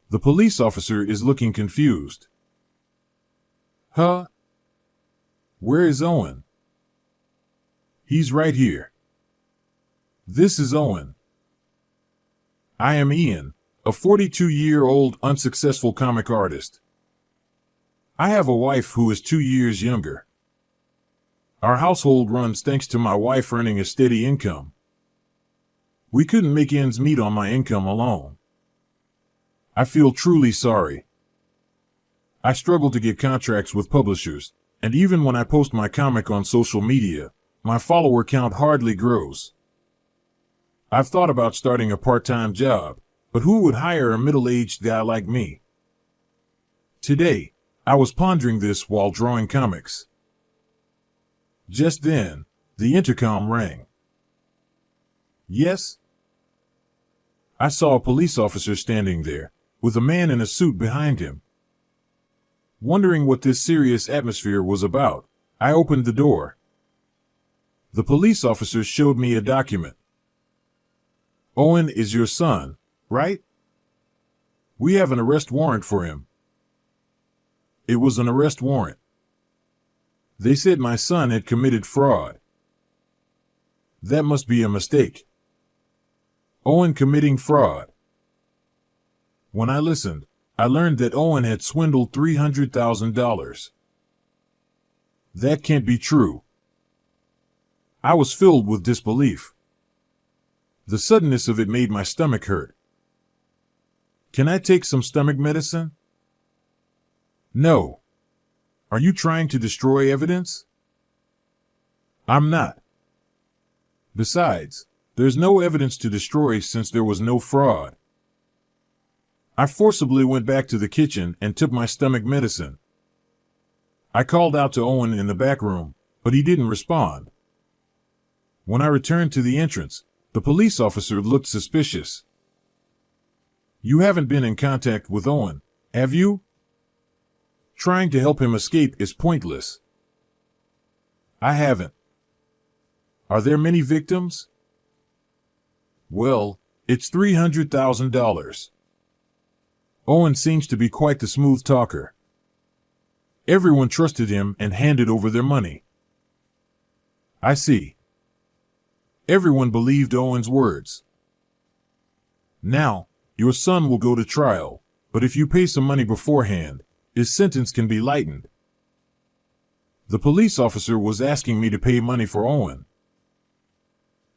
The police officer is looking confused. Huh? Where is Owen? He's right here. This is Owen. I am Ian, a 42-year-old unsuccessful comic artist. I have a wife who is 2 years younger. Our household runs thanks to my wife earning a steady income. We couldn't make ends meet on my income alone. I feel truly sorry. I struggle to get contracts with publishers, and even when I post my comic on social media, my follower count hardly grows. I've thought about starting a part-time job, but who would hire a middle-aged guy like me? Today, I was pondering this while drawing comics. Just then, the intercom rang. Yes? I saw a police officer standing there, with a man in a suit behind him. Wondering what this serious atmosphere was about, I opened the door. The police officer showed me a document. Owen is your son, right? We have an arrest warrant for him. It was an arrest warrant. They said my son had committed fraud. That must be a mistake. Owen committing fraud. When I listened, I learned that Owen had swindled $300,000. That can't be true. I was filled with disbelief. The suddenness of it made my stomach hurt. Can I take some stomach medicine? No. Are you trying to destroy evidence? I'm not. Besides, there's no evidence to destroy since there was no fraud. I forcibly went back to the kitchen and took my stomach medicine. I called out to Owen in the back room, but he didn't respond. When I returned to the entrance, the police officer looked suspicious. You haven't been in contact with Owen, have you? Trying to help him escape is pointless. I haven't. Are there many victims? Well, it's $300,000. Owen seems to be quite the smooth talker. Everyone trusted him and handed over their money. I see. Everyone believed Owen's words. Now, your son will go to trial, but if you pay some money beforehand, his sentence can be lightened. The police officer was asking me to pay money for Owen.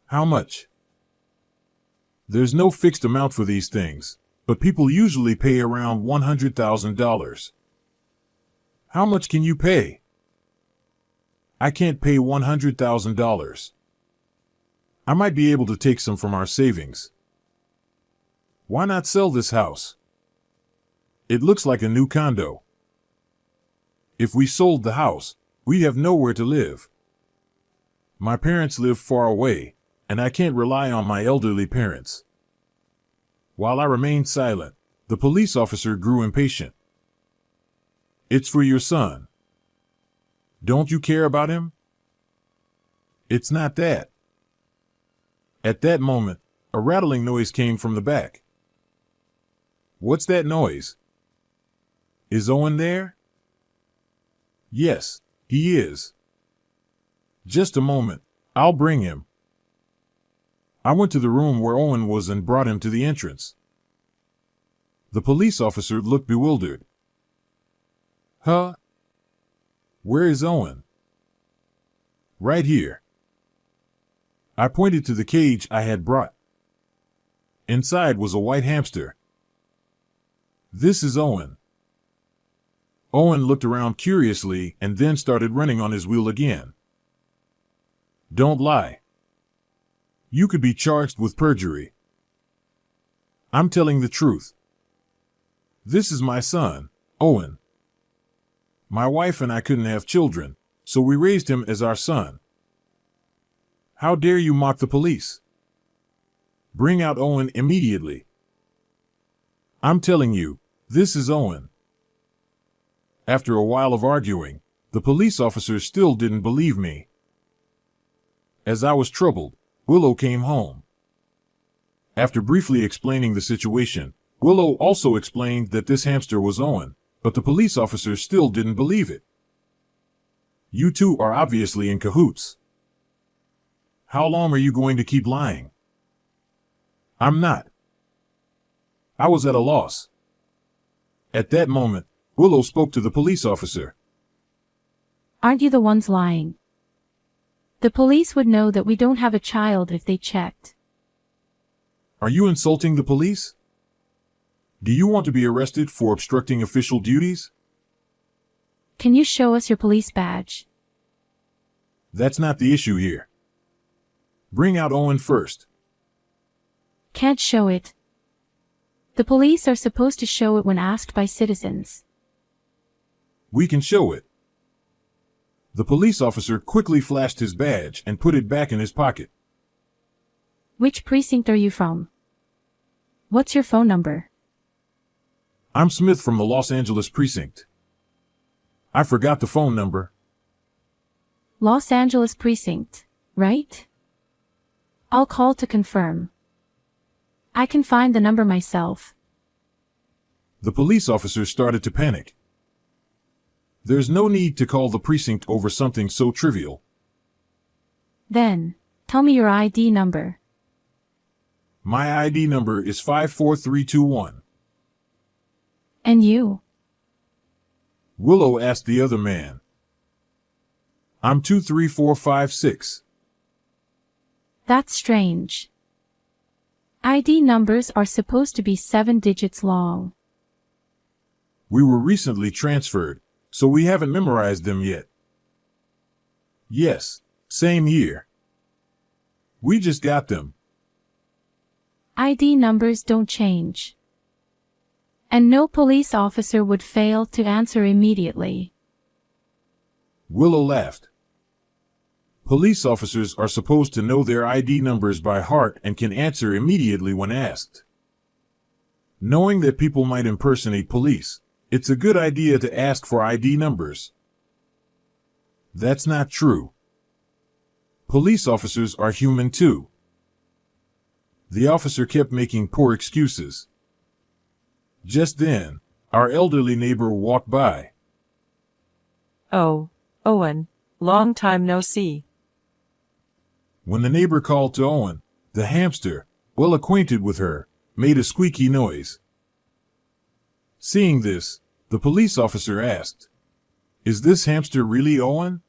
How much? There's no fixed amount for these things, but people usually pay around $100,000. How much can you pay? I can't pay $100,000. I might be able to take some from our savings. Why not sell this house? It looks like a new condo. If we sold the house, we'd have nowhere to live. My parents live far away, and I can't rely on my elderly parents. While I remained silent, the police officer grew impatient. It's for your son. Don't you care about him? It's not that. At that moment, a rattling noise came from the back. What's that noise? Is Owen there? Yes, he is. Just a moment, I'll bring him. I went to the room where Owen was and brought him to the entrance. The police officer looked bewildered. Huh? Where is Owen? Right here. I pointed to the cage I had brought. Inside was a white hamster. This is Owen. Owen looked around curiously and then started running on his wheel again. Don't lie. You could be charged with perjury. I'm telling the truth. This is my son, Owen. My wife and I couldn't have children, so we raised him as our son. How dare you mock the police? Bring out Owen immediately. I'm telling you, this is Owen. After a while of arguing, the police officers still didn't believe me. As I was troubled, Willow came home. After briefly explaining the situation, Willow also explained that this hamster was Owen, but the police officer still didn't believe it. You two are obviously in cahoots. How long are you going to keep lying? I'm not. I was at a loss. At that moment, Willow spoke to the police officer. Aren't you the ones lying? The police would know that we don't have a child if they checked. Are you insulting the police? Do you want to be arrested for obstructing official duties? Can you show us your police badge? That's not the issue here. Bring out Owen first. Can't show it. The police are supposed to show it when asked by citizens. We can show it. The police officer quickly flashed his badge and put it back in his pocket. Which precinct are you from? What's your phone number? I'm Smith from the Los Angeles precinct. I forgot the phone number. Los Angeles precinct, right? I'll call to confirm. I can find the number myself. The police officer started to panic. There's no need to call the precinct over something so trivial. Then, tell me your ID number. My ID number is 54321. And you? Willow asked the other man. I'm 23456. That's strange. ID numbers are supposed to be 7 digits long. We were recently transferred, so we haven't memorized them yet. Yes, same here. We just got them. ID numbers don't change. And no police officer would fail to answer immediately. Willow laughed. Police officers are supposed to know their ID numbers by heart and can answer immediately when asked. Knowing that people might impersonate police, it's a good idea to ask for ID numbers. That's not true. Police officers are human too. The officer kept making poor excuses. Just then, our elderly neighbor walked by. Oh, Owen, long time no see. When the neighbor called to Owen, the hamster, well acquainted with her, made a squeaky noise. Seeing this, the police officer asked, "Is this hamster really Owen?"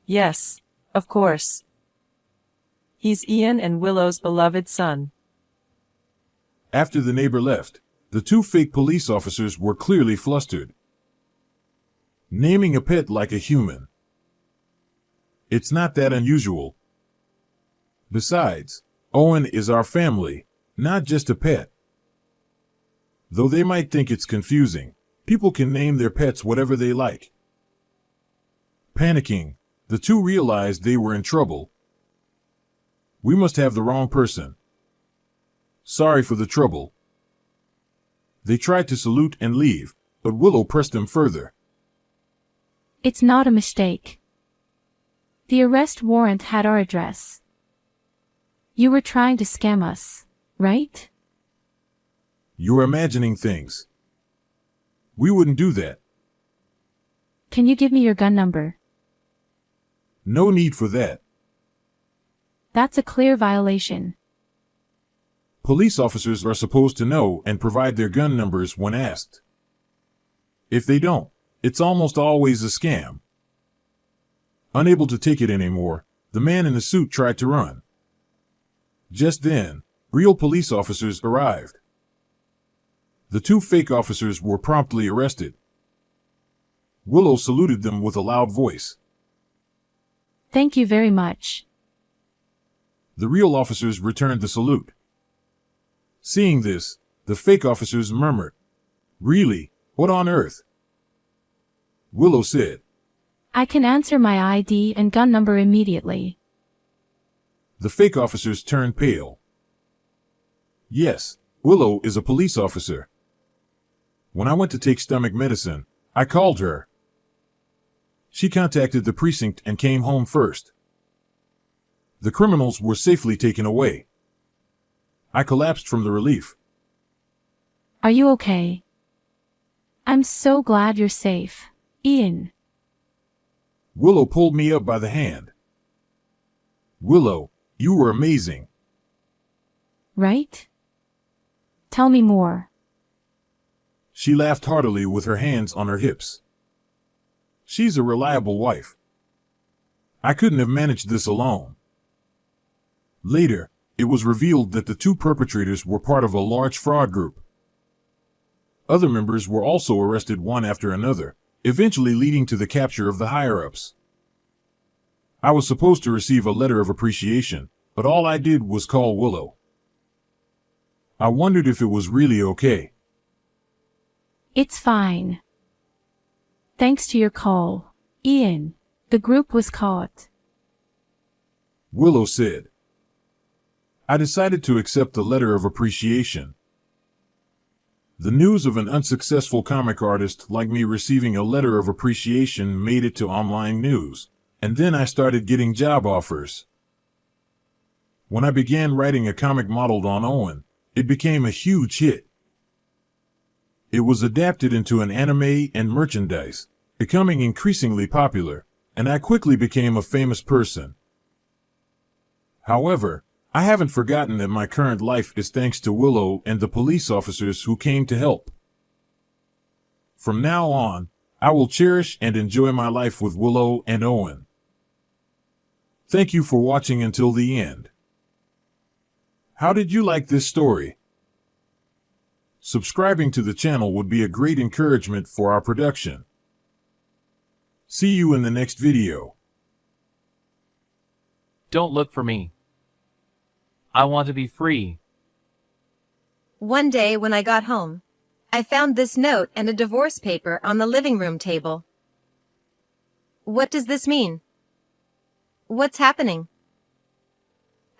Yes, of course. He's Ian and Willow's beloved son. After the neighbor left, the two fake police officers were clearly flustered. Naming a pet like a human. It's not that unusual. Besides, Owen is our family, not just a pet. Though they might think it's confusing, people can name their pets whatever they like. Panicking, the two realized they were in trouble. We must have the wrong person. Sorry for the trouble. They tried to salute and leave, but Willow pressed them further. It's not a mistake. The arrest warrant had our address. You were trying to scam us, right? You're imagining things. We wouldn't do that. Can you give me your gun number? No need for that. That's a clear violation. Police officers are supposed to know and provide their gun numbers when asked. If they don't, it's almost always a scam. Unable to take it anymore, the man in the suit tried to run. Just then, real police officers arrived. The two fake officers were promptly arrested. Willow saluted them with a loud voice. Thank you very much. The real officers returned the salute. Seeing this, the fake officers murmured, "Really? What on earth?" Willow said, I can answer my ID and gun number immediately. The fake officers turned pale. Yes, Willow is a police officer. When I went to take stomach medicine, I called her. She contacted the precinct and came home first. The criminals were safely taken away. I collapsed from the relief. Are you okay? I'm so glad you're safe, Ian. Willow pulled me up by the hand. Willow, you were amazing. Right? Tell me more. She laughed heartily with her hands on her hips. She's a reliable wife. I couldn't have managed this alone. Later, it was revealed that the two perpetrators were part of a large fraud group. Other members were also arrested one after another, eventually leading to the capture of the higher-ups. I was supposed to receive a letter of appreciation, but all I did was call Willow. I wondered if it was really okay. It's fine. Thanks to your call, Ian. The group was caught. Willow said. I decided to accept the letter of appreciation. The news of an unsuccessful comic artist like me receiving a letter of appreciation made it to online news, and then I started getting job offers. When I began writing a comic modeled on Owen, it became a huge hit. It was adapted into an anime and merchandise, becoming increasingly popular, and I quickly became a famous person. However, I haven't forgotten that my current life is thanks to Willow and the police officers who came to help. From now on, I will cherish and enjoy my life with Willow and Owen. Thank you for watching until the end. How did you like this story? Subscribing to the channel would be a great encouragement for our production. See you in the next video. Don't look for me. I want to be free. One day when I got home, I found this note and a divorce paper on the living room table. What does this mean? What's happening?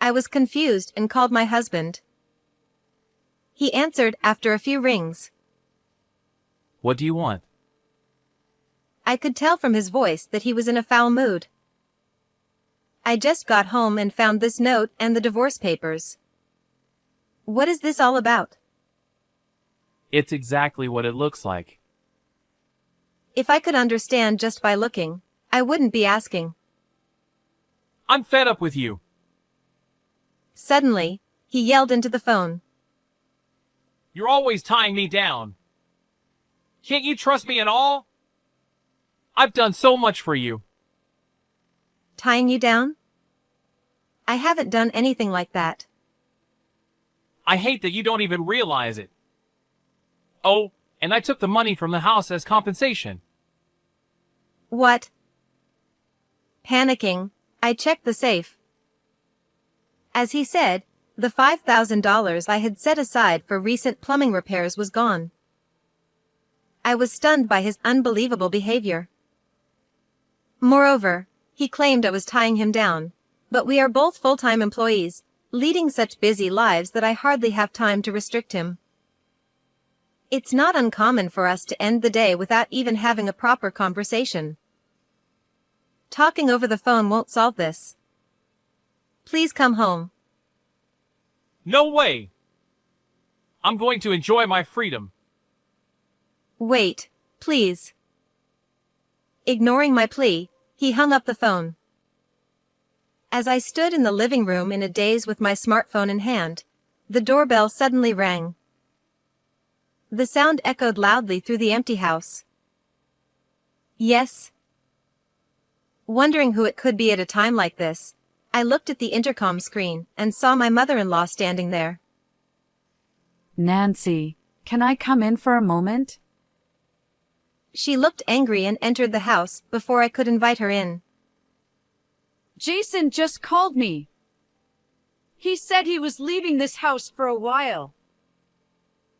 I was confused and called my husband. He answered after a few rings. What do you want? I could tell from his voice that he was in a foul mood. I just got home and found this note and the divorce papers. What is this all about? It's exactly what it looks like. If I could understand just by looking, I wouldn't be asking. I'm fed up with you. Suddenly, he yelled into the phone. You're always tying me down. Can't you trust me at all? I've done so much for you. Tying you down? I haven't done anything like that. I hate that you don't even realize it. Oh, and I took the money from the house as compensation. What? Panicking, I checked the safe. As he said, the $5,000 I had set aside for recent plumbing repairs was gone. I was stunned by his unbelievable behavior. Moreover, he claimed I was tying him down, but we are both full-time employees, leading such busy lives that I hardly have time to restrict him. It's not uncommon for us to end the day without even having a proper conversation. Talking over the phone won't solve this. Please come home. No way! I'm going to enjoy my freedom. Wait, please. Ignoring my plea, he hung up the phone. As I stood in the living room in a daze with my smartphone in hand, the doorbell suddenly rang. The sound echoed loudly through the empty house. Yes. Wondering who it could be at a time like this, I looked at the intercom screen and saw my mother-in-law standing there. Nancy, can I come in for a moment? She looked angry and entered the house before I could invite her in. Jason just called me. He said he was leaving this house for a while.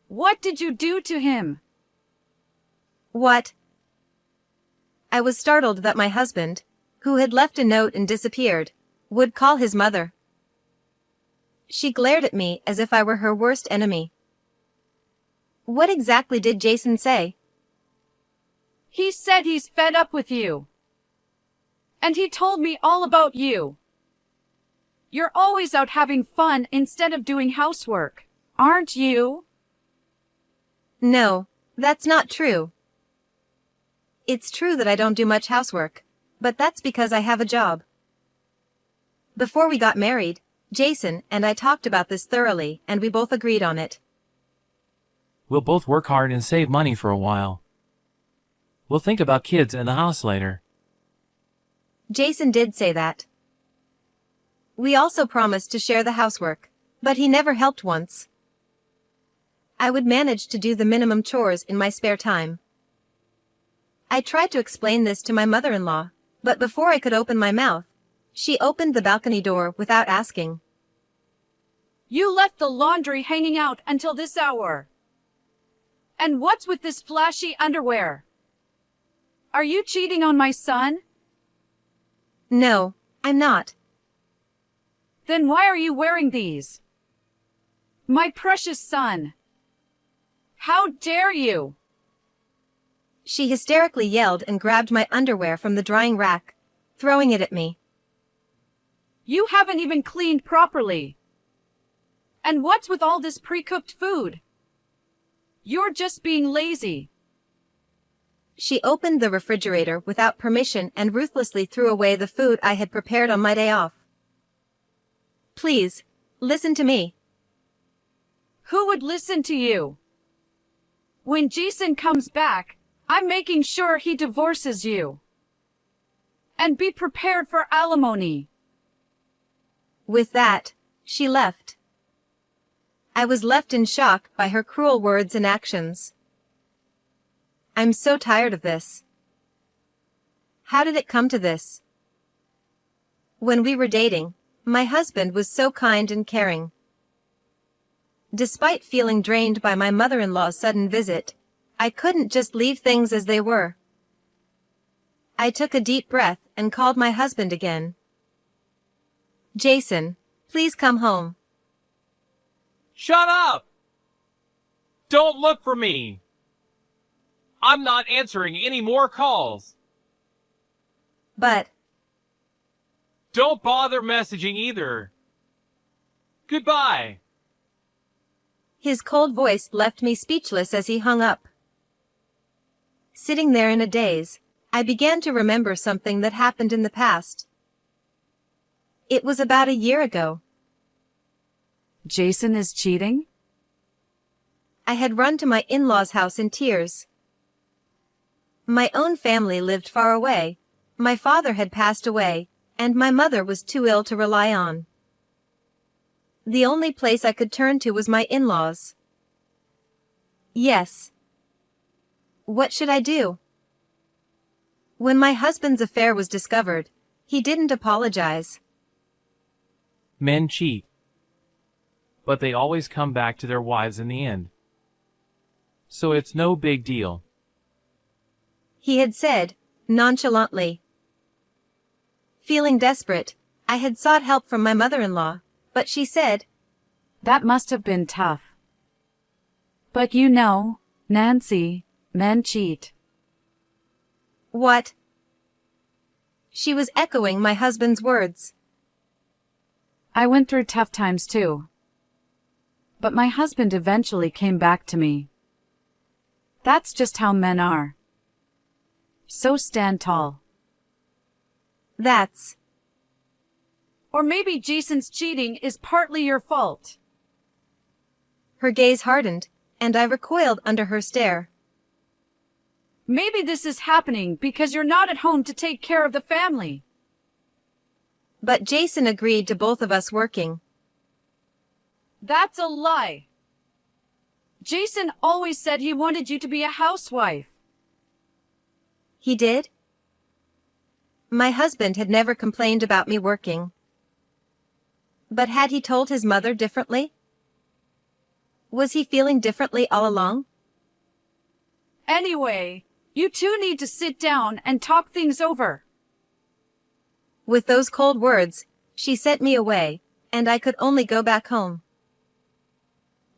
What did you do to him? What? I was startled that my husband, who had left a note and disappeared, would call his mother. She glared at me as if I were her worst enemy. What exactly did Jason say? He said he's fed up with you. And he told me all about you. You're always out having fun instead of doing housework, aren't you? No, that's not true. It's true that I don't do much housework, but that's because I have a job. Before we got married, Jason and I talked about this thoroughly and we both agreed on it. We'll both work hard and save money for a while. We'll think about kids and the house later. Jason did say that. We also promised to share the housework, but he never helped once. I would manage to do the minimum chores in my spare time. I tried to explain this to my mother-in-law, but before I could open my mouth, she opened the balcony door without asking. You left the laundry hanging out until this hour. And what's with this flashy underwear? Are you cheating on my son? No, I'm not. Then why are you wearing these? My precious son. How dare you? She hysterically yelled and grabbed my underwear from the drying rack, throwing it at me. You haven't even cleaned properly. And what's with all this pre-cooked food? You're just being lazy. She opened the refrigerator without permission and ruthlessly threw away the food I had prepared on my day off. Please, listen to me. Who would listen to you? When Jason comes back, I'm making sure he divorces you. And be prepared for alimony. With that, she left. I was left in shock by her cruel words and actions. I'm so tired of this. How did it come to this? When we were dating, my husband was so kind and caring. Despite feeling drained by my mother-in-law's sudden visit, I couldn't just leave things as they were. I took a deep breath and called my husband again. Jason, please come home. Shut up! Don't look for me! I'm not answering any more calls. But Don't bother messaging either. Goodbye. his cold voice left me speechless as he hung up. Sitting there in a daze, I began to remember something that happened in the past. It was about a year ago. Jason is cheating? I had run to my in-laws' house in tears. My own family lived far away, my father had passed away, and my mother was too ill to rely on. The only place I could turn to was my in-laws. Yes. What should I do? When my husband's affair was discovered, he didn't apologize. Men cheat. But they always come back to their wives in the end. So it's no big deal. He had said, nonchalantly. Feeling desperate, I had sought help from my mother-in-law, but she said, That must have been tough. But you know, Nancy, men cheat. What? She was echoing my husband's words. I went through tough times too. But my husband eventually came back to me. That's just how men are. So stand tall. That's. Or maybe Jason's cheating is partly your fault. Her gaze hardened, and I recoiled under her stare. Maybe this is happening because you're not at home to take care of the family. But Jason agreed to both of us working. That's a lie. Jason always said he wanted you to be a housewife. He did? My husband had never complained about me working. But had he told his mother differently? Was he feeling differently all along? Anyway, you two need to sit down and talk things over. With those cold words, she sent me away, and I could only go back home.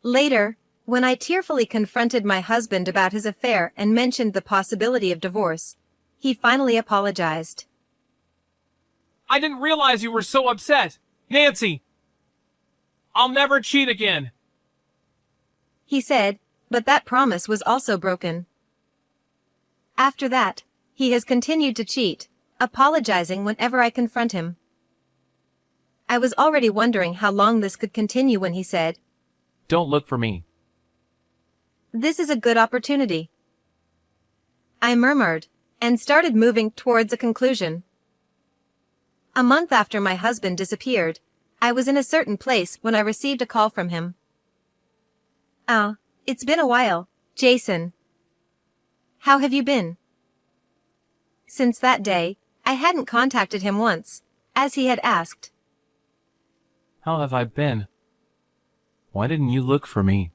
Later, when I tearfully confronted my husband about his affair and mentioned the possibility of divorce, he finally apologized. I didn't realize you were so upset. Nancy! I'll never cheat again. He said, but that promise was also broken. After that, he has continued to cheat, apologizing whenever I confront him. I was already wondering how long this could continue when he said, Don't look for me. "This is a good opportunity." I murmured, and started moving towards a conclusion. A month after my husband disappeared, I was in a certain place when I received a call from him. "Oh, it's been a while, Jason. How have you been?" Since that day, I hadn't contacted him once, as he had asked. How have I been? Why didn't you look for me?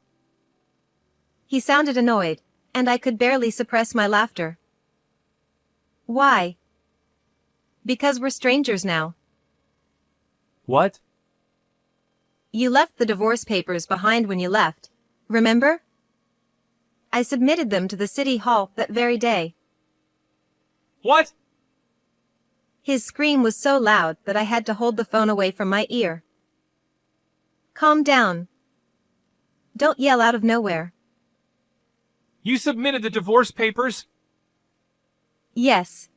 He sounded annoyed, and I could barely suppress my laughter. Why? Because we're strangers now. What? You left the divorce papers behind when you left, remember? I submitted them to the city hall that very day. What? His scream was so loud that I had to hold the phone away from my ear. Calm down. Don't yell out of nowhere. You submitted the divorce papers? Yes.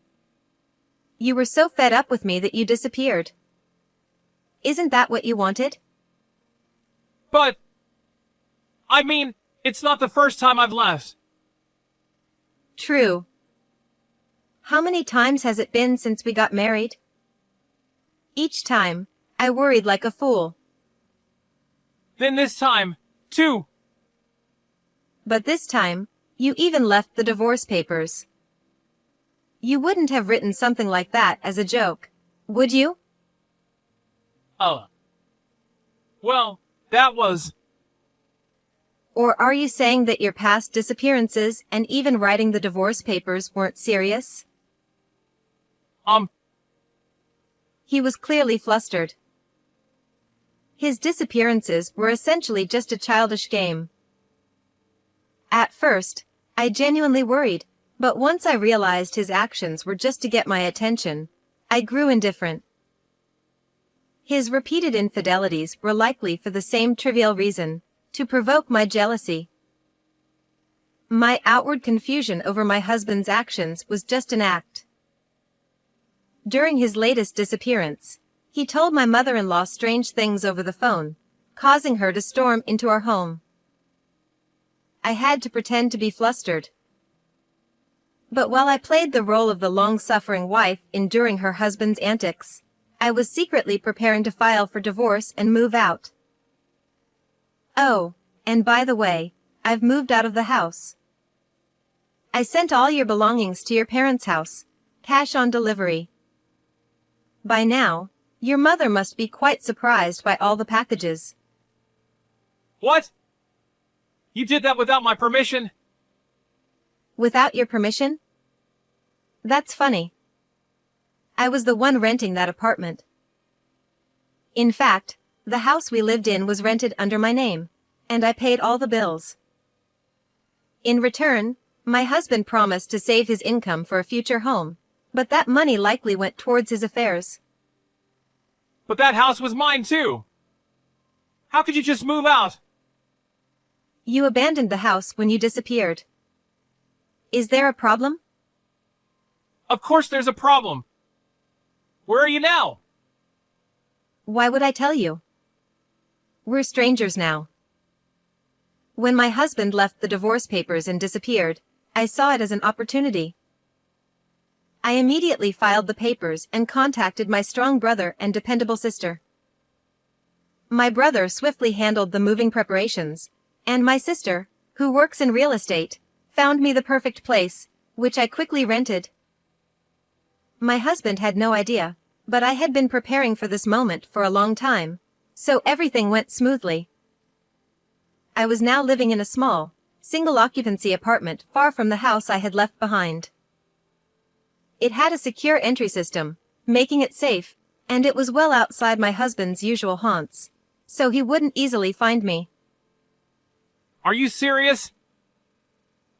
You were so fed up with me that you disappeared. Isn't that what you wanted? But... I mean, it's not the first time I've left. True. How many times has it been since we got married? Each time, I worried like a fool. Then this time, too. But this time, you even left the divorce papers. You wouldn't have written something like that as a joke, would you? Well, that was... Or are you saying that your past disappearances and even writing the divorce papers weren't serious? He was clearly flustered. His disappearances were essentially just a childish game. At first, I genuinely worried, but once I realized his actions were just to get my attention, I grew indifferent. His repeated infidelities were likely for the same trivial reason, to provoke my jealousy. My outward confusion over my husband's actions was just an act. During his latest disappearance, he told my mother-in-law strange things over the phone, causing her to storm into our home. I had to pretend to be flustered. But while I played the role of the long-suffering wife enduring her husband's antics, I was secretly preparing to file for divorce and move out. Oh, and by the way, I've moved out of the house. I sent all your belongings to your parents' house, cash on delivery. By now, your mother must be quite surprised by all the packages. What? You did that without my permission? Without your permission? That's funny. I was the one renting that apartment. In fact, the house we lived in was rented under my name, and I paid all the bills. In return, my husband promised to save his income for a future home, but that money likely went towards his affairs. But that house was mine too. How could you just move out? You abandoned the house when you disappeared. Is there a problem? Of course there's a problem. Where are you now? Why would I tell you? We're strangers now. When my husband left the divorce papers and disappeared, I saw it as an opportunity. I immediately filed the papers and contacted my strong brother and dependable sister. My brother swiftly handled the moving preparations, and my sister, who works in real estate, found me the perfect place, which I quickly rented. My husband had no idea, but I had been preparing for this moment for a long time, so everything went smoothly. I was now living in a small, single-occupancy apartment far from the house I had left behind. It had a secure entry system, making it safe, and it was well outside my husband's usual haunts, so he wouldn't easily find me. Are you serious?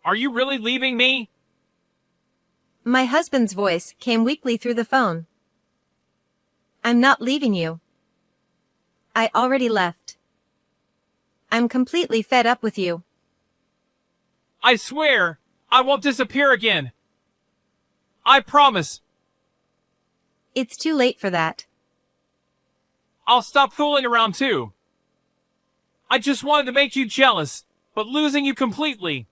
Are you really leaving me? My husband's voice came weakly through the phone. I'm not leaving you. I already left. I'm completely fed up with you. I swear, I won't disappear again. I promise. It's too late for that. I'll stop fooling around too. I just wanted to make you jealous, but losing you completely.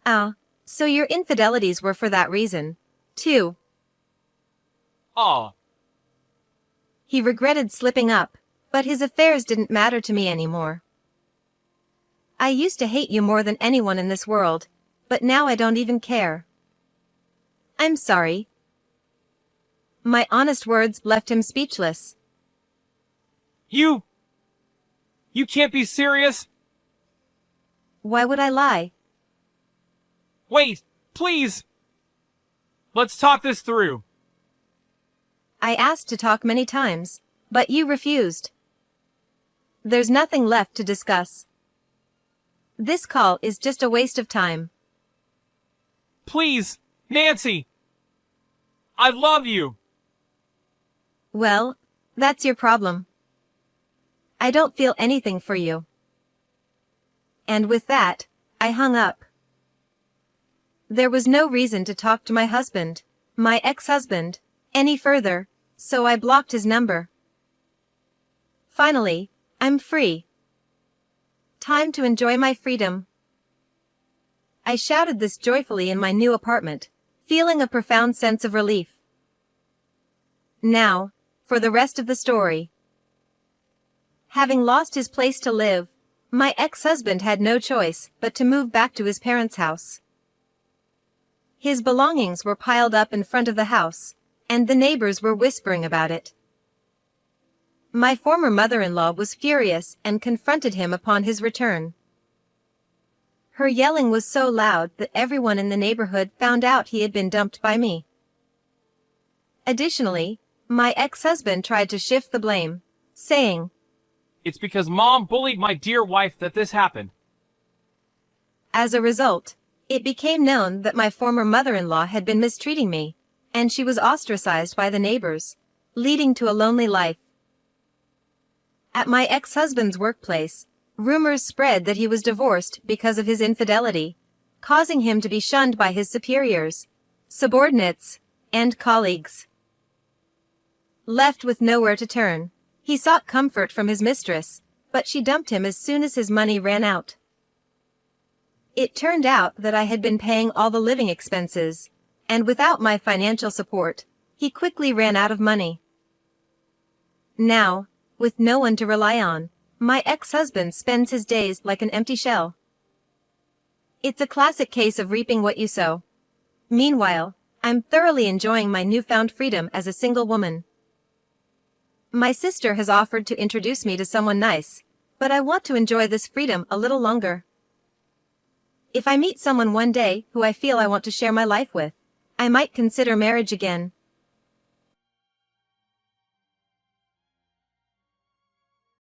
Ah, so your infidelities were for that reason, too. Aw, He regretted slipping up, but his affairs didn't matter to me anymore. I used to hate you more than anyone in this world, but now I don't even care. I'm sorry. My honest words left him speechless. you can't be serious? Why would I lie? Wait, please. Let's talk this through. I asked to talk many times, but you refused. There's nothing left to discuss. This call is just a waste of time. Please, Nancy. I love you. Well, that's your problem. I don't feel anything for you. And with that, I hung up. There was no reason to talk to my husband, my ex-husband, any further, so I blocked his number. Finally, I'm free. Time to enjoy my freedom. I shouted this joyfully in my new apartment, feeling a profound sense of relief. Now, for the rest of the story. Having lost his place to live, my ex-husband had no choice but to move back to his parents' house. His belongings were piled up in front of the house, and the neighbors were whispering about it. My former mother-in-law was furious and confronted him upon his return. Her yelling was so loud that everyone in the neighborhood found out he had been dumped by me. Additionally, my ex-husband tried to shift the blame, saying, It's because Mom bullied my dear wife that this happened. as a result, it became known that my former mother-in-law had been mistreating me, and she was ostracized by the neighbors, leading to a lonely life. At my ex-husband's workplace, rumors spread that he was divorced because of his infidelity, causing him to be shunned by his superiors, subordinates, and colleagues. Left with nowhere to turn, he sought comfort from his mistress, but she dumped him as soon as his money ran out. It turned out that I had been paying all the living expenses, and without my financial support, he quickly ran out of money. Now, with no one to rely on, my ex-husband spends his days like an empty shell. It's a classic case of reaping what you sow. Meanwhile, I'm thoroughly enjoying my newfound freedom as a single woman. My sister has offered to introduce me to someone nice, but I want to enjoy this freedom a little longer. If I meet someone one day who I feel I want to share my life with, I might consider marriage again.